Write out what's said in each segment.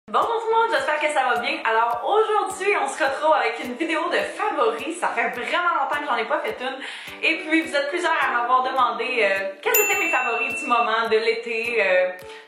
Bonjour tout le monde, j'espère que ça va bien. Alors aujourd'hui, on se retrouve avec une vidéo de favoris. Ça fait vraiment longtemps que j'en ai pas fait une. Et puis vous êtes plusieurs à m'avoir demandé quels étaient mes favoris du moment, de l'été,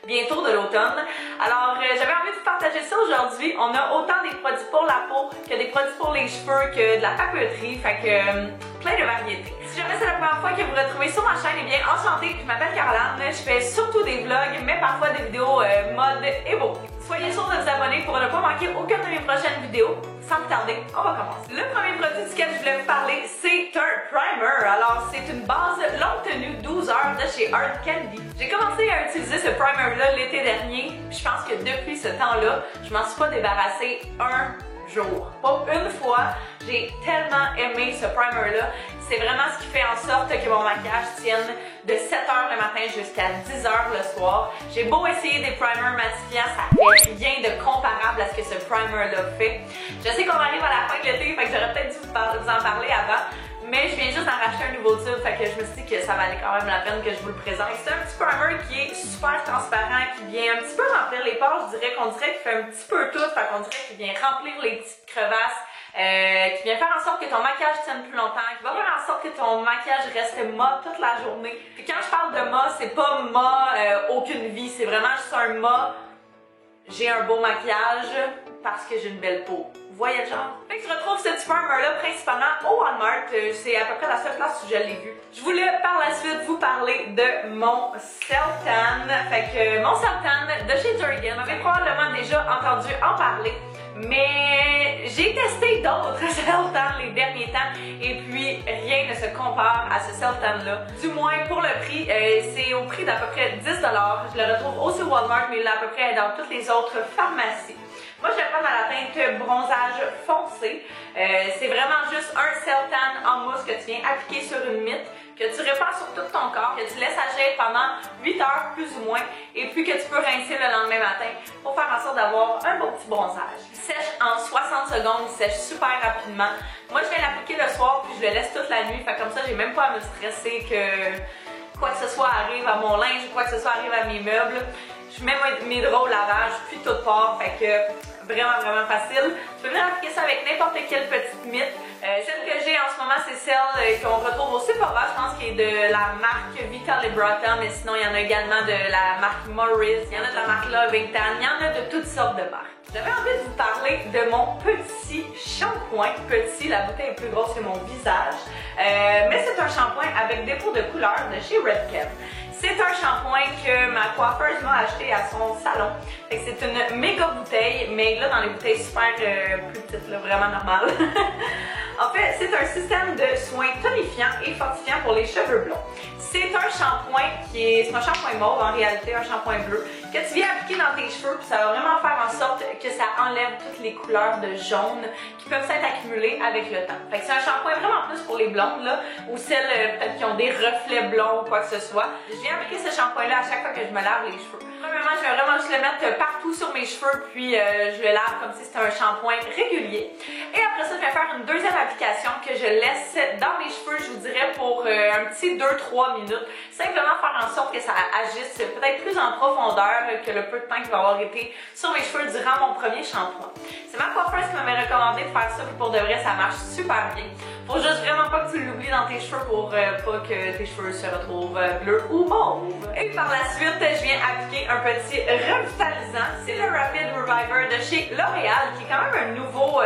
bientôt de l'automne. Alors j'avais envie de vous partager ça aujourd'hui. On a autant des produits pour la peau que des produits pour les cheveux, que de la papeterie, fait que plein de variétés. Si jamais c'est la première fois que vous retrouvez sur ma chaîne, eh bien enchantée, je m'appelle Caroline. Je fais surtout des vlogs, mais parfois des vidéos mode et beauté. Soyez sûrs de vous abonner pour ne pas manquer aucune de mes prochaines vidéos. Sans plus tarder, on va commencer. Le premier produit duquel je voulais vous parler, c'est un primer. Alors, c'est une base longue tenue 12 heures de chez Hard Candy. J'ai commencé à utiliser ce primer-là l'été dernier. Puis je pense que depuis ce temps-là, je m'en suis pas débarrassée un jour. Pas une fois. J'ai tellement aimé ce primer-là. C'est vraiment ce qui fait en sorte que mon maquillage tienne de 7h le matin jusqu'à 10h le soir. J'ai beau essayer des primers matifiants, ça fait rien de comparable à ce que ce primer-là fait. Je sais qu'on arrive à la fin de l'été, fait que j'aurais peut-être dû vous en parler avant. Mais je viens juste d'en racheter un nouveau tube, fait que je me suis dit que ça valait quand même la peine que je vous le présente. C'est un petit primer qui est super transparent, qui vient un petit peu remplir les pores, je dirais qu'on dirait qu'il fait un petit peu tout, fait qu'on dirait qu'il vient remplir les petites crevasses, qui vient faire en sorte que ton maquillage tienne plus longtemps, qui va faire en sorte que ton maquillage reste mat toute la journée. Puis quand je parle de mat, c'est pas mat aucune vie, c'est vraiment juste un mat, j'ai un beau maquillage parce que j'ai une belle peau. Vous voyez le genre? Fait que je retrouve ce petit primer-là principalement au Walmart. C'est à peu près la seule place où je l'ai vu. Je voulais par la suite vous parler de mon Self-Tan. Fait que mon Self-Tan de chez Jergens. Vous avez probablement déjà entendu en parler. Mais j'ai testé d'autres Self-Tan les derniers temps et puis rien ne se compare à ce Self-Tan-là. Du moins pour le prix, c'est au prix d'à peu près 10$. Je le retrouve aussi au Walmart, mais il est à peu près dans toutes les autres pharmacies. Moi, je vais prendre à la teinte bronzage foncé. C'est vraiment juste un Self-Tan en mousse que tu viens appliquer sur une mite, que tu répands sur tout ton corps, que tu laisses agir pendant 8 heures plus ou moins, et puis que tu peux rincer le lendemain matin pour faire en sorte d'avoir un beau petit bronzage. Il sèche en 60 secondes, il sèche super rapidement. Moi, je viens l'appliquer le soir, puis je le laisse toute la nuit, fait comme ça, j'ai même pas à me stresser que quoi que ce soit arrive à mon linge, quoi que ce soit arrive à mes meubles. Je mets mes draps au lavage, puis tout part, fait que vraiment facile. Tu peux venir appliquer ça avec n'importe quelle petite mite. Celle que j'ai en ce moment, c'est celle qu'on retrouve au Sephora, je pense, qui est de la marque Vita Liberata, mais sinon il y en a également de la marque Morris, il y en a de la marque Loving Tan, il y en a de toutes sortes de marques. J'avais envie de vous parler de mon petit shampoing. Petit, la bouteille est plus grosse que mon visage. Mais c'est un shampoing avec dépôt de couleur de chez Redken. C'est un shampoing que ma coiffeuse m'a acheté à son salon. C'est une méga bouteille, mais là dans les bouteilles super plus petites, là, vraiment normales. En fait, c'est un système de soins tonifiants et fortifiants pour les cheveux blonds. C'est un shampoing c'est un shampoing mauve en réalité, un shampoing bleu, que tu viens appliquer dans tes cheveux, puis ça va vraiment faire en sorte que ça enlève toutes les couleurs de jaune qui peuvent s'être accumulées avec le temps. Fait que c'est un shampoing vraiment plus pour les blondes, là, ou celles peut-être qui ont des reflets blonds ou quoi que ce soit. Je viens appliquer ce shampoing-là à chaque fois que je me lave les cheveux. Premièrement, je vais vraiment juste le mettre partout sur mes cheveux, puis je le lave comme si c'était un shampoing régulier. Et après ça, je vais faire une deuxième application que je laisse dans mes cheveux, je vous dirais, pour un petit 2-3 minutes. Simplement faire en sorte que ça agisse peut-être plus en profondeur que le peu de temps qui va avoir été sur mes cheveux durant mon premier shampoing. C'est ma coiffeuse qui m'avait recommandé de faire ça, puis pour de vrai, ça marche super bien. Faut juste vraiment pas que tu l'oublies dans tes cheveux pour pas que tes cheveux se retrouvent bleus ou mauves. Et par la suite, je viens appliquer un petit revitalisant. C'est le Rapid Reviver de chez L'Oréal, qui est quand même un nouveau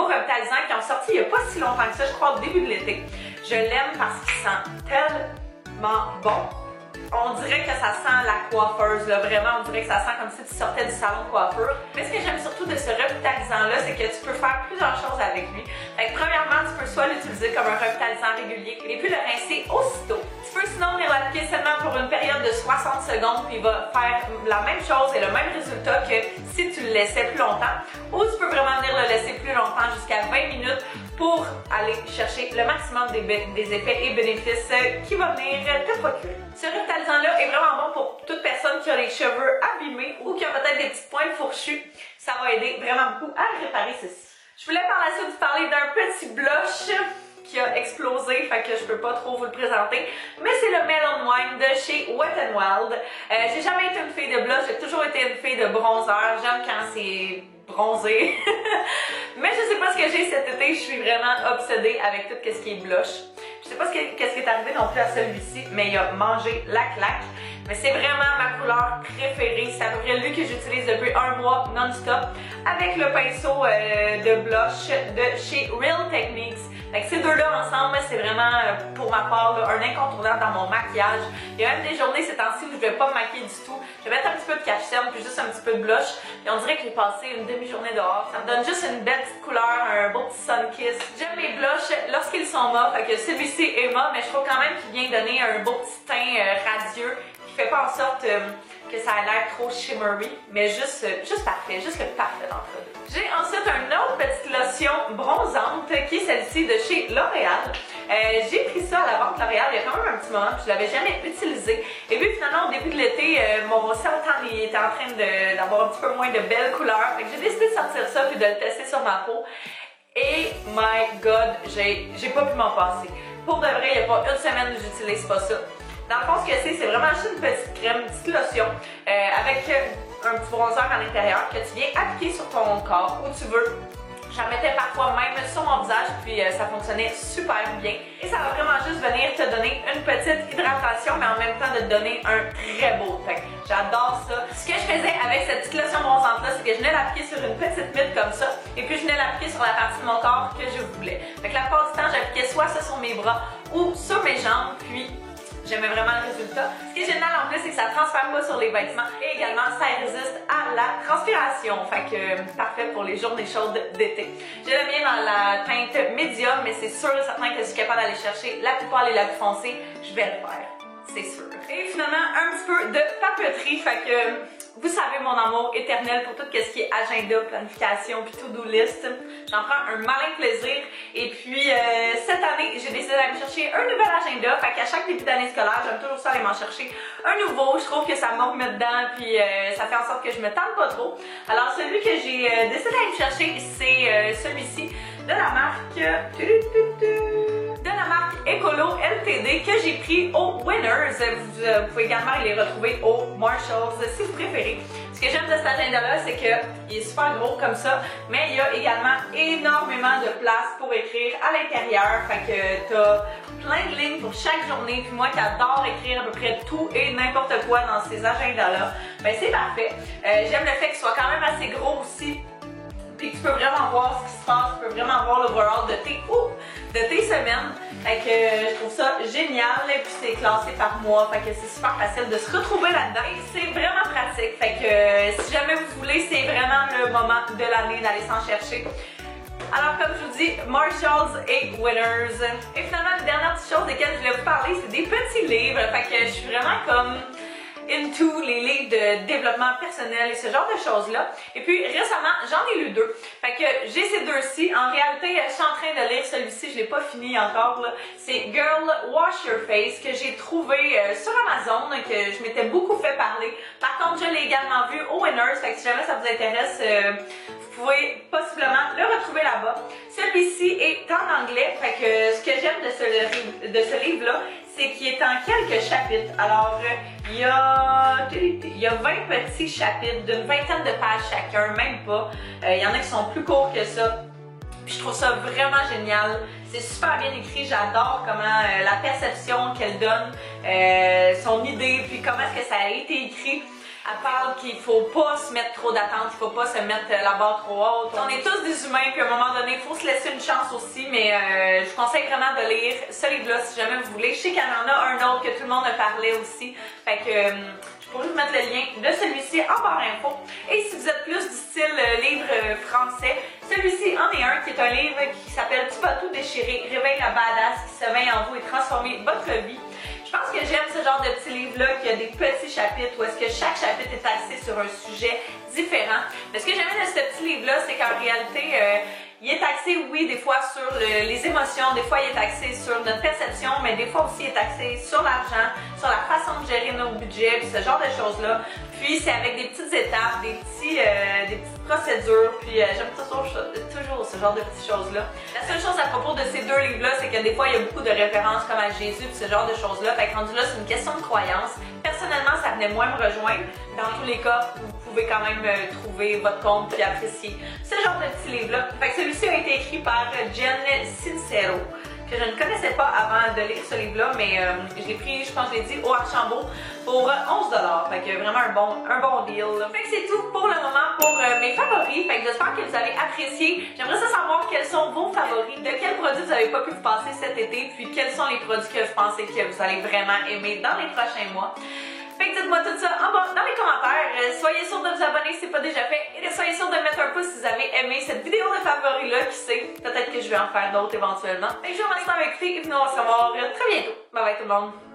revitalisant qui ont sorti il n'y a pas si longtemps que ça, je crois au début de l'été. Je l'aime parce qu'il sent tellement bon. On dirait que ça sent la coiffeuse, là, vraiment, on dirait que ça sent comme si tu sortais du salon de coiffure. Mais ce que j'aime surtout de ce revitalisant-là, c'est que tu peux faire plusieurs choses avec lui. Fait que, premièrement, tu peux soit l'utiliser comme un revitalisant régulier et puis le rincer aussitôt. Tu peux sinon venir l'appliquer seulement pour une période de 60 secondes, puis il va faire la même chose et le même résultat que si tu le laissais plus longtemps. Ou tu peux vraiment venir le laisser plus longtemps, jusqu'à 20 minutes, pour aller chercher le maximum des effets et bénéfices qui va venir te procurer. Ce revitalisant-là est vraiment bon pour toute personne qui a les cheveux abîmés ou qui a peut-être des petites pointes fourchues. Ça va aider vraiment beaucoup à réparer ceci. Je voulais par la suite vous parler d'un petit blush qui a explosé, fait que je peux pas trop vous le présenter. Mais c'est le Melon Wine de chez Wet n Wild. J'ai jamais été une fille de blush, j'ai toujours été une fille de bronzer. J'aime quand c'est bronzé. Mais je sais pas ce que j'ai cet été, je suis vraiment obsédée avec tout ce qui est blush. Je sais pas qu'est-ce qui est arrivé non plus à celui-ci, mais il a mangé la claque. Mais c'est vraiment ma couleur préférée. C'est à peu près lui que j'utilise depuis un mois non-stop avec le pinceau de blush de chez Real Techniques. Fait que ces deux-là ensemble, c'est vraiment pour ma part là, un incontournable dans mon maquillage. Il y a même des journées ces temps-ci où je vais pas me maquiller du tout. Je vais mettre un petit peu de cache-cerne puis juste un petit peu de blush. Et on dirait que j'ai passé une demi-journée dehors. Ça me donne juste une belle petite couleur, un beau petit sun kiss. J'aime mes blushs lorsqu'ils sont mauves. Fait que celui-ci est mauve, mais je trouve quand même qu'il vient donner un beau petit teint radieux qui fait pas en sorte que ça a l'air trop shimmery, mais juste parfait, juste le parfait d'entre deux. J'ai ensuite une autre petite lotion bronzante qui est celle-ci de chez L'Oréal. J'ai pris ça à la vente L'Oréal il y a quand même un petit moment, puis je l'avais jamais utilisé. Et puis finalement au début de l'été, mon certain il était en train d'avoir un petit peu moins de belles couleurs. Fait que j'ai décidé de sortir ça puis de le tester sur ma peau. Et my god, j'ai pas pu m'en passer. Pour de vrai, il n'y a pas une semaine où j'utilise pas ça. Dans le fond, ce que c'est vraiment juste une petite crème, une petite lotion avec un petit bronzer à l'intérieur que tu viens appliquer sur ton corps où tu veux. J'en mettais parfois même sur mon visage puis ça fonctionnait super bien. Et ça va vraiment juste venir te donner une petite hydratation mais en même temps de te donner un très beau teint. J'adore ça. Ce que je faisais avec cette petite lotion bronzante là, c'est que je venais l'appliquer sur une petite mite comme ça et puis je venais l'appliquer sur la partie de mon corps que je voulais. Fait que la plupart du temps, j'appliquais soit ça sur mes bras ou sur mes jambes puis j'aimais vraiment le résultat. Ce qui est génial en plus, c'est que ça ne transfère pas sur les vêtements et également ça résiste à la transpiration. Fait que parfait pour les journées chaudes d'été. J'ai le mien dans la teinte médium, mais c'est sûr et certain que je suis capable d'aller chercher la plus pâle et la plus foncée. Je vais le faire, c'est sûr. Et finalement, un petit peu de papeterie. Fait que vous savez mon amour éternel pour tout ce qui est agenda, planification puis to-do list. J'en prends un malin plaisir. Et puis cette année, j'ai décidé d'aller me chercher un nouvel agenda. Fait qu'à chaque début d'année scolaire, j'aime toujours ça aller m'en chercher un nouveau. Je trouve que ça me remet dedans puis ça fait en sorte que je me tente pas trop. Alors celui que j'ai décidé d'aller me chercher, c'est celui-ci de la marque Ecolo Ltd que j'ai pris au Winners. Vous pouvez également les retrouver au Marshalls si vous préférez. Ce que j'aime de cet agenda-là, c'est qu'il est super gros comme ça, mais il y a également énormément de place pour écrire à l'intérieur. Fait que t'as plein de lignes pour chaque journée. Puis moi qui adore écrire à peu près tout et n'importe quoi dans ces agendas-là, ben c'est parfait. J'aime le fait qu'il soit quand même assez gros aussi. Puis tu peux vraiment voir ce qui se passe, tu peux vraiment voir l'overall de tes semaines. Fait que je trouve ça génial. Et puis c'est classé par mois, fait que c'est super facile de se retrouver là-dedans. Et c'est vraiment pratique. Fait que si jamais vous voulez, c'est vraiment le moment de l'année d'aller s'en chercher. Alors comme je vous dis, Marshalls et Winners. Et finalement, la dernière petite chose desquelles je voulais vous parler, c'est des petits livres. Fait que je suis vraiment comme into les livres de développement personnel et ce genre de choses-là. Et puis récemment, j'en ai lu deux. Fait que j'ai ces deux-ci. En réalité, je suis en train de lire celui-ci, je l'ai pas fini encore. C'est Girl Wash Your Face que j'ai trouvé sur Amazon, que je m'étais beaucoup fait parler. Par contre, je l'ai également vu au Winners. Fait que si jamais ça vous intéresse, vous pouvez possiblement le retrouver là-bas. Celui-ci est en anglais. Fait que ce que j'aime de ce livre-là, c'est qu'il est en quelques chapitres. Alors, il y a 20 petits chapitres d'une vingtaine de pages chacun, même pas. Il y en a qui sont plus courts que ça. Puis je trouve ça vraiment génial. C'est super bien écrit. J'adore comment la perception qu'elle donne, son idée, puis comment est-ce que ça a été écrit. Elle parle qu'il faut pas se mettre trop d'attente, il faut pas se mettre la barre trop haute. On est tous des humains, puis à un moment donné, il faut se laisser une chance aussi, mais je vous conseille vraiment de lire ce livre-là si jamais vous voulez. Je sais qu'il y en a un autre que tout le monde a parlé aussi, fait que je pourrais vous mettre le lien de celui-ci en barre info. Et si vous êtes plus du style livre français, celui-ci en est un qui est un livre qui s'appelle Tu vas tout déchirer, réveille la badass qui sommeille en vous et transformer votre vie. Je pense que j'aime ce genre de petits livres-là, qu'il y a des petits chapitres où est-ce que chaque chapitre est axé sur un sujet différent. Mais ce que j'aime de ce petit livre-là, c'est qu'en réalité, il est axé, oui, des fois sur les émotions, des fois il est axé sur notre perception, mais des fois aussi il est axé sur l'argent, sur la façon de gérer nos budgets, puis ce genre de choses-là. Puis c'est avec des petites étapes, des petites procédure, puis j'aime toujours ce genre de petites choses-là. La seule chose à propos de ces deux livres-là, c'est que des fois, il y a beaucoup de références comme à Jésus, puis ce genre de choses-là. Fait que rendu là, c'est une question de croyance. Personnellement, ça venait moins me rejoindre. Dans tous les cas, vous pouvez quand même trouver votre compte puis apprécier ce genre de petits livres-là. Fait que celui-ci a été écrit par Jen Sincero, que je ne connaissais pas avant de lire ce livre-là, mais je l'ai pris, je pense que je l'ai dit, au Archambault pour 11$. Fait que vraiment un bon deal. Fait que c'est tout pour le moment pour mes favoris. Fait que j'espère que vous avez apprécié. J'aimerais savoir quels sont vos favoris, de quels produits vous n'avez pas pu vous passer cet été, puis quels sont les produits que vous pensez que vous allez vraiment aimer dans les prochains mois. Fait que dites-moi tout ça en bas dans les commentaires. Soyez sûr de vous abonner si ce n'est pas déjà fait et soyez sûr de mettre un pouce si vous avez aimé cette vidéo de favoris-là. Qui sait, peut-être que je vais en faire d'autres éventuellement. Fait que je vous remercie d'avoir écouté et nous on va se revoir très bientôt. Bye bye tout le monde!